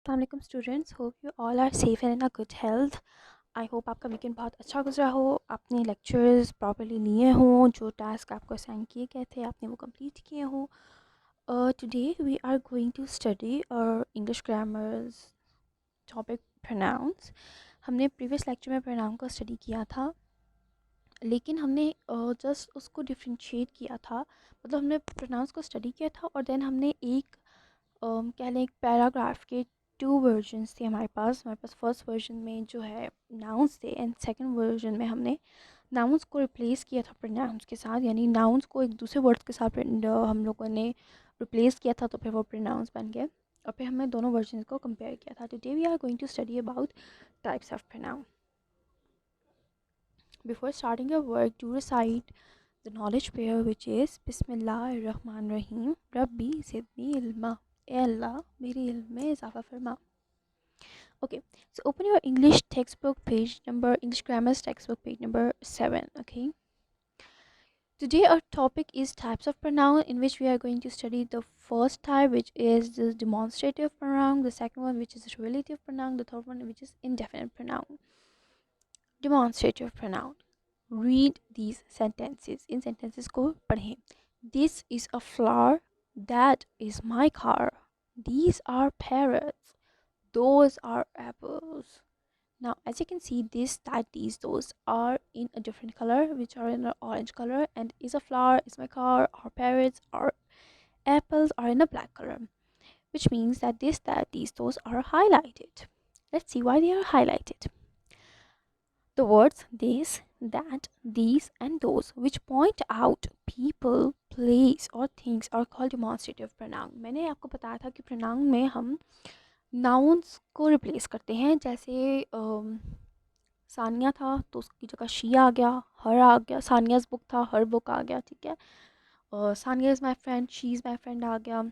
अस्सलाम students, hope you all are safe and in a good health. I hope आपका weekend बहुत अच्छा गुजरा हो, आपने लेक्चर्स प्रॉपर्ली लिए हों, जो टास्क आपको असाइन किए गए थे आपने वो कंप्लीट किए हों। Today we are going to study English grammars topic pronouns. हमने प्रीवियस लेक्चर में प्रोनाउन का स्टडी किया था, लेकिन हमने जस्ट उसको डिफ्रेंशिएट किया था। मतलब हमने प्रोनाउंस को स्टडी किया था और देन हमने एक कह लें एक पैराग्राफ के टू वर्जन्स थे हमारे पास फर्स्ट वर्जन में जो है नाउंस थे, एंड सेकंड वर्जन में हमने नाउंस को रिप्लेस किया था प्रोनाउंस के साथ, यानी नाउंस को एक दूसरे वर्ड्स के साथ हम लोगों ने रिप्लेस किया था, तो फिर वो प्रोनाउंस बन गए। और फिर हमने दोनों वर्जन को कंपेयर किया था। Today we are going to study about types of pronoun. Before starting your work, do recite the knowledge prayer, which is Bismillah ar-Rahman Rahim. Rabbi zidni ilma. ए अल्लाह मेरी इल्म में इजाफा फरमा. Okay, so open your English textbook page number, English grammar's textbook page number 7. Okay. Today our topic is types of pronoun, in which we are going to study the first type, which is the demonstrative pronoun, the second one which is relative pronoun, the third one which is indefinite pronoun. Demonstrative pronoun. Read these sentences. In sentences को पढ़ें. This is a flower. That is my car. These are parrots. Those are apples. Now, as you can see, this, that, these, those are in a different color, which are in an orange color, and is a flower, is my car, are parrots, are apples are in a black color, which means that this, that, these, those are highlighted. Let's see why they are highlighted. The words this, that, these, and those, which point out people, place, or things, are called demonstrative pronoun. मैंने आपको बताया था कि pronoun में हम nouns को replace करते हैं. जैसे सानिया था तो उसकी जगह शी आ गया, हर आ गया. सानिया's book था, हर book आ गया. ठीक है. Sania is my friend, she is my friend आ गया.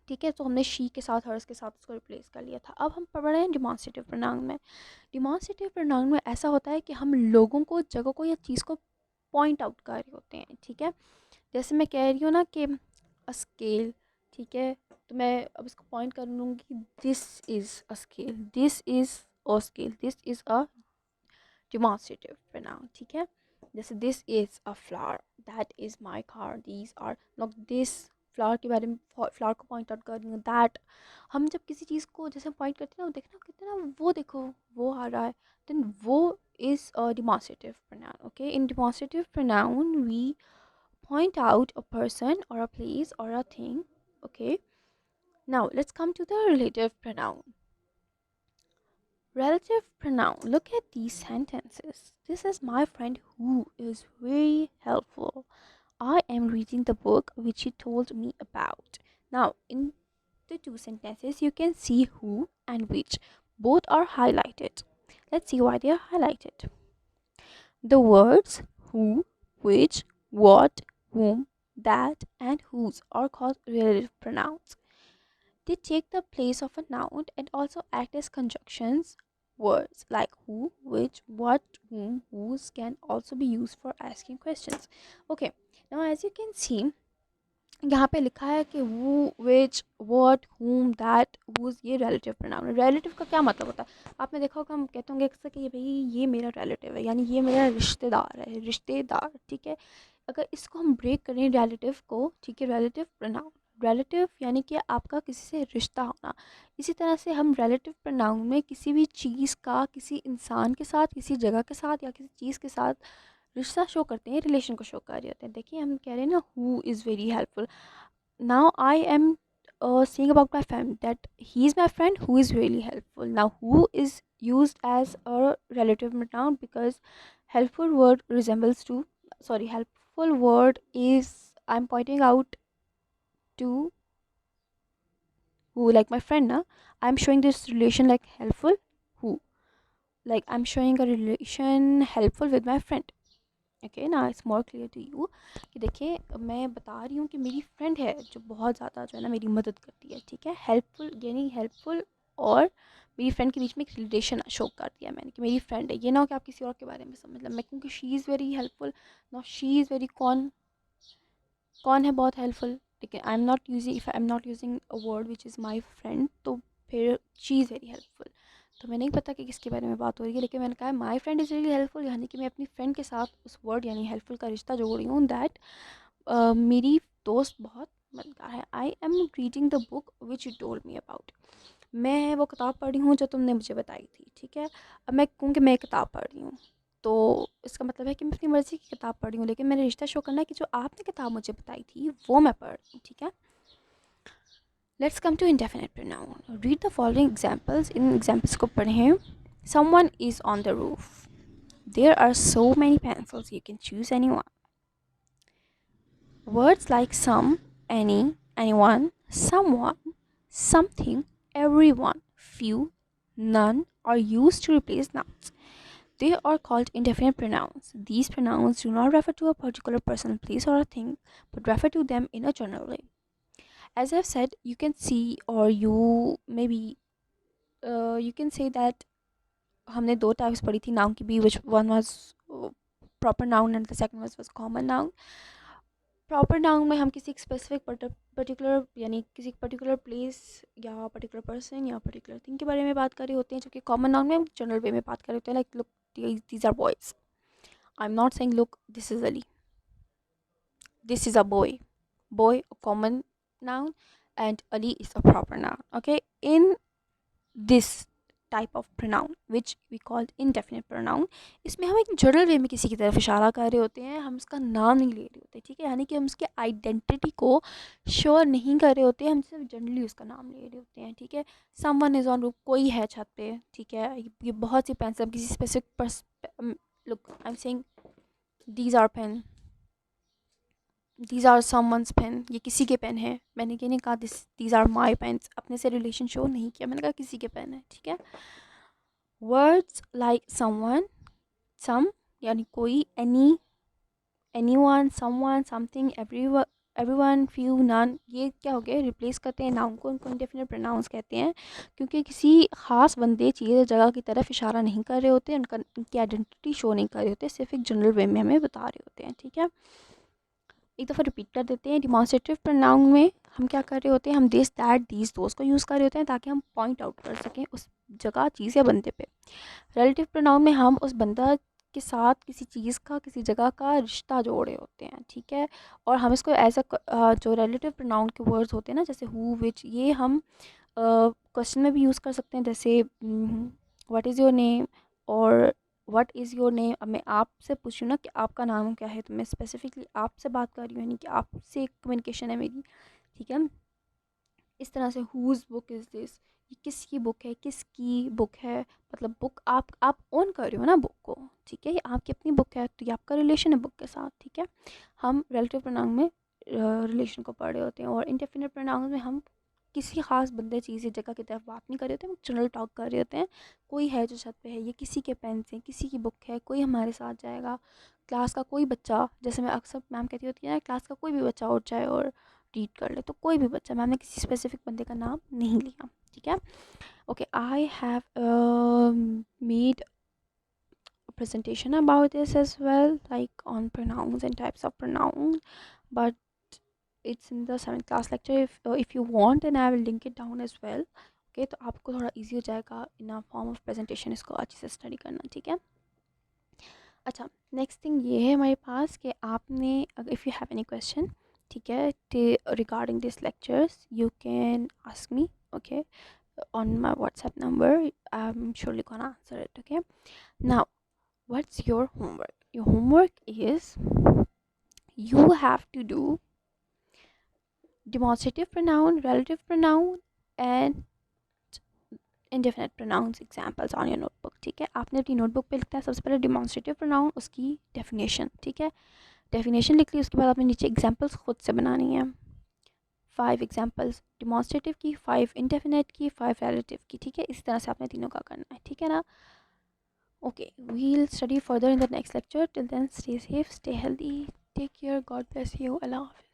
ठीक है, तो हमने शी के साथ, हर्स के साथ उसको रिप्लेस कर लिया था. अब हम पढ़ रहे हैं डिमॉन्स्ट्रेटिव प्रोनाउन में. डिमॉन्स्ट्रेटिव प्रोनाउन में ऐसा होता है कि हम लोगों को, जगह को या चीज़ को पॉइंट आउट कर रहे होते हैं. ठीक है, जैसे मैं कह रही हूँ ना कि अ स्केल. ठीक है, तो मैं अब इसको पॉइंट कर लूँगी, this is a scale, this is a scale, this is a demonstrative pronoun. ठीक है, जैसे this is a flower, that is my car, these are not. This flower के बारे में, फ्लावर को पॉइंट आउट कर रही हूँ. दैट, हम जब किसी चीज़ को जैसे पॉइंट करते हैं ना, देखना कितना, वो देखो वो आ रहा है, देन वो is a demonstrative pronoun. Okay, in demonstrative pronoun we point out a person or a place or a thing. Okay, now let's come to the relative pronoun. Relative pronoun. Look at these sentences. This is my friend who is very helpful. I am reading the book which he told me about. Now, in the two sentences, you can see who and which. Both are highlighted. Let's see why they are highlighted. The words who, which, what, whom, that, and whose are called relative pronouns. They take the place of a noun and also act as conjunctions. Words like who, which, what, whom, whose can also be used for asking questions. Okay, now as you can see, यहाँ पे लिखा है कि who, which, what, whom, that, whose, ये relative pronoun है. relative का क्या मतलब होता है? आपने देखा होगा, हम कहते होंगे अक्सर कि भाई ये मेरा relative है, यानी ये मेरा रिश्तेदार है, रिश्तेदार. ठीक है, अगर इसको हम ब्रेक करें relative को, ठीक है, relative pronoun, relative यानी कि आपका किसी से रिश्ता होना. इसी तरह से हम relative pronoun में किसी भी चीज़ का, किसी इंसान के साथ, किसी जगह के साथ या किसी चीज़ के साथ रिश्ता शो करते हैं, रिलेशन को शो कर रहे होते हैं. देखिए, हम कह रहे हैं ना, who is very helpful. Now I am saying about my friend that he is my friend who is really helpful. Now, who is used as a relative pronoun because helpful word resembles to, sorry, helpful word is, I'm pointing out to who, like my friend. Na, I'm showing this relation like helpful who, like I'm showing a relation helpful with my friend. Okay ना, it's more clear to you कि देखिए, मैं बता रही हूँ कि मेरी friend है जो बहुत ज़्यादा जो है ना मेरी मदद करती है. ठीक है, हेल्पफुल यानी हेल्पफुल और मेरी फ्रेंड के बीच में एक रिलेशन शो कर दिया मैंने कि मेरी फ्रेंड है. ये ना हो कि आप किसी और के बारे में समझ लें. मैं क्योंकि शी इज़ वेरी हेल्पफुल, ना शी इज़ वेरी, कौन कौन है बहुत हेल्पफुल. ठीक है, आई am not using, if I am not using a word which is my friend, तो फिर शी इज़ वेरी हेल्पफुल। तो मैंने नहीं पता कि किसके बारे में बात हो रही है, लेकिन मैंने कहा my friend is really helpful, यानी कि मैं अपनी फ्रेंड के साथ उस वर्ड यानी हेल्पफुल का रिश्ता जोड़ रही हूँ। दैट मेरी दोस्त बहुत मददगार है। I am reading the book which you told me about. मैं वो किताब पढ़ रही हूँ जो तुमने मुझे बताई थी, ठीक है। अब मैं कहूँ कि मैं किताब पढ़ रही हूँ, तो इसका मतलब है कि मैं अपनी मर्ज़ी की किताब पढ़ रही हूँ, लेकिन मैंने रिश्ता शो करना है कि जो आपने किताब मुझे बताई थी वो मैं पढ़ रही हूँ, ठीक है। Let's come to indefinite pronoun. Read the following examples. इन एग्जाम्पल्स को पढ़ें। Someone is on the roof. There are so many pencils, you can choose any one. Words like some, any, anyone, someone, something, everyone, few, none are used to replace nouns. They are called indefinite pronouns. These pronouns do not refer to a particular person, place, or a thing, but refer to them in a general way. As I've said, you can see, or you maybe you can say that हमने दो types पढ़ी थी noun की भी, which one was proper noun and the second was common noun. Proper noun में हम किसी specific particular यानी किसी पर्टिकुलर प्लेस या पर्टिकुलर पर्सन या पर्टिकुलर थिंग के बारे में बात कर रहे होते हैं, जबकि कॉमन नाउन में हम जनरल वे में बात कर रहे होते हैं। Like look, these are boys. I am not saying look this is Ali, this is a boy. Boy common noun and Ali is a proper noun. Okay, in this type of pronoun which we called indefinite pronoun, इसमें हम एक general वे में किसी की तरफ इशारा कर रहे होते हैं, हम उसका नाम नहीं ले रहे होते, ठीक है। यानी कि हम उसके आइडेंटिटी को श्योर नहीं कर रहे होते, हम सिर्फ जनरली उसका नाम ले रहे होते हैं, ठीक है। समवन इज़ ऑन रूफ, कोई है छत पे, ठीक है। ये बहुत सी पेंसिल किसी specific, look I am saying these are pen, these are someone's pen, ये किसी के पेन है। मैंने ये नहीं कहा दीज आर माई पेन्स, अपने से रिलेशन शो नहीं किया, मैंने कहा किसी के पेन है, ठीक है। वर्ड्स लाइक समवन, सम यानी कोई, any, anyone, someone, something, everyone, few, none, ये क्या हो गया, रिप्लेस करते हैं नाउन को, उनको इंडेफिनिट प्रोनाउंस कहते हैं, क्योंकि किसी खास बंदे, चीज़, जगह की तरफ इशारा नहीं कर रहे होते, उनकी आइडेंटिटी शो नहीं कर रहे होते, सिर्फ एक जनरल वे में हमें बता रहे होते हैं, ठीक है। एक दफ़ा रिपीट कर देते हैं। डिमॉन्स्ट्रेटिव प्रोनाउन में हम क्या कर रहे होते हैं, हम दिस, दैट, दीज, दोस्त को यूज़ कर रहे होते हैं ताकि हम पॉइंट आउट कर सकें उस जगह, चीज़ या बंदे पे। रिलेटिव प्रोनाउन में हम उस बंदा के साथ किसी चीज़ का, किसी जगह का रिश्ता जोड़ रहे होते हैं, ठीक है। और हम इसको एज अ जो रिलेटिव प्रोनाउन के वर्ड्स होते हैं ना, जैसे हु, विच, ये हम क्वेश्चन में भी यूज़ कर सकते हैं, जैसे व्हाट इज़ योर नेम और व्हाट इज़ योर नेम। अब मैं आपसे पूछ रही हूँ ना कि आपका नाम क्या है, तो मैं स्पेसिफिकली आपसे बात कर रही हूँ, यानी कि आपसे कम्युनिकेशन है मेरी, ठीक है। इस तरह से हुज़ बुक इज़ दिस, ये किसकी बुक है, किसकी बुक है, मतलब बुक आप ओन कर रहे हो ना बुक को, ठीक है। ये आपकी अपनी बुक है, तो ये आपका रिलेशन है बुक के साथ, ठीक है। हम रिलेटिव प्रोनाउन में रिलेशन को पढ़ रहे होते हैं, और इंडेफिनिट प्रोनाउन में हम किसी खास बंदे, चीज़ या जगह की तरफ बात नहीं कर रहे होते, हम जनरल टॉक कर रहे होते हैं। कोई है जो छत पे है, ये किसी के पेन से, किसी की बुक है, कोई हमारे साथ जाएगा, क्लास का कोई बच्चा, जैसे मैं अक्सर मैम कहती होती है ना, क्लास का कोई भी बच्चा उठ जाए और रीड कर ले, तो कोई भी बच्चा, मैम ने किसी स्पेसिफिक बंदे का नाम नहीं लिया, ठीक है। Okay, I have made presentation about this as well, like on pronouns and types of pronouns, but it's in the 7th class lecture. If you want, then I will link it down as well. Okay, तो आपको थोड़ा easy हो जाएगा in a form of presentation इसको अच्छे से study करना, ठीक है। अच्छा, नेक्स्ट थिंग ये है हमारे पास कि आपने अगर if you have any question, ठीक है, regarding this lectures, you can ask me, okay, on my WhatsApp number. I'm surely gonna answer it, okay. Now, what's your homework? Your homework is you have to do demonstrative pronoun, relative pronoun and indefinite pronouns examples on your notebook, ठीक है। आपने अपनी notebook पे लिखना है सबसे पहले demonstrative pronoun, उसकी डेफिनेशन, ठीक है। डेफिनेशन लिख ली, उसके बाद आपने नीचे एग्जांपल्स खुद से बनानी है। 5 एग्जांपल्स डिमॉन्स्ट्रेटिव की, 5 इंडेफिनिट की, 5 रिलेटिव की, ठीक है। इस तरह से आपने तीनों का करना है, ठीक है ना। Okay, we'll study further in the next lecture. Till then stay safe, stay healthy, take care, God bless you, अल्लाह हाफिज़।